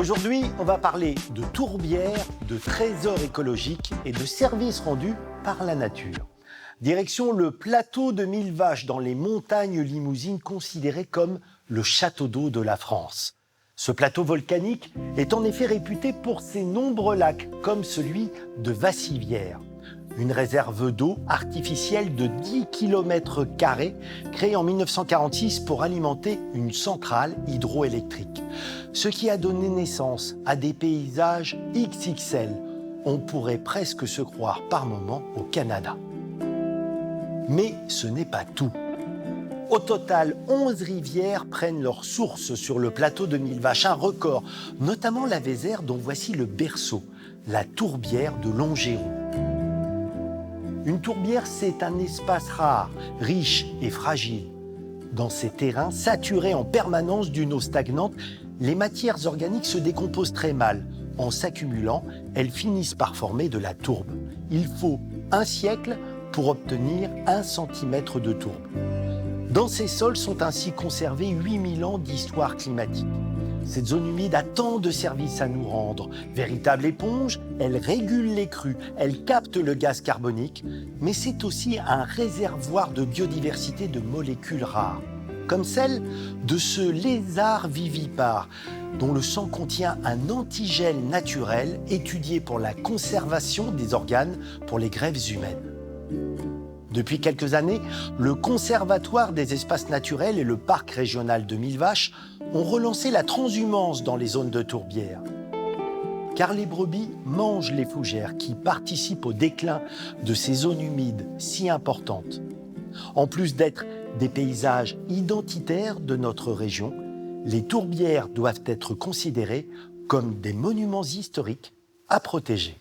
Aujourd'hui, on va parler de tourbières, de trésors écologiques et de services rendus par la nature. Direction le plateau de Mille Vaches dans les montagnes limousines, considéré comme le château d'eau de la France. Ce plateau volcanique est en effet réputé pour ses nombreux lacs, comme celui de Vassivière. Une réserve d'eau artificielle de 10 km² créée en 1946 pour alimenter une centrale hydroélectrique. Ce qui a donné naissance à des paysages XXL. On pourrait presque se croire par moments au Canada. Mais ce n'est pas tout. Au total, 11 rivières prennent leur source sur le plateau de Mille Vaches, un record, notamment la Vézère dont voici le berceau, la tourbière de Longeron. Une tourbière, c'est un espace rare, riche et fragile. Dans ces terrains, saturés en permanence d'une eau stagnante, les matières organiques se décomposent très mal. En s'accumulant, elles finissent par former de la tourbe. Il faut un siècle pour obtenir 1 cm de tourbe. Dans ces sols sont ainsi conservés 8000 ans d'histoire climatique. Cette zone humide a tant de services à nous rendre. Véritable éponge, elle régule les crues, elle capte le gaz carbonique, mais c'est aussi un réservoir de biodiversité de molécules rares, comme celle de ce lézard vivipare, dont le sang contient un antigel naturel étudié pour la conservation des organes pour les greffes humaines. Depuis quelques années, le Conservatoire des espaces naturels et le Parc régional de Mille Vaches ont relancé la transhumance dans les zones de tourbières. Car les brebis mangent les fougères qui participent au déclin de ces zones humides si importantes. En plus d'être des paysages identitaires de notre région, les tourbières doivent être considérées comme des monuments historiques à protéger.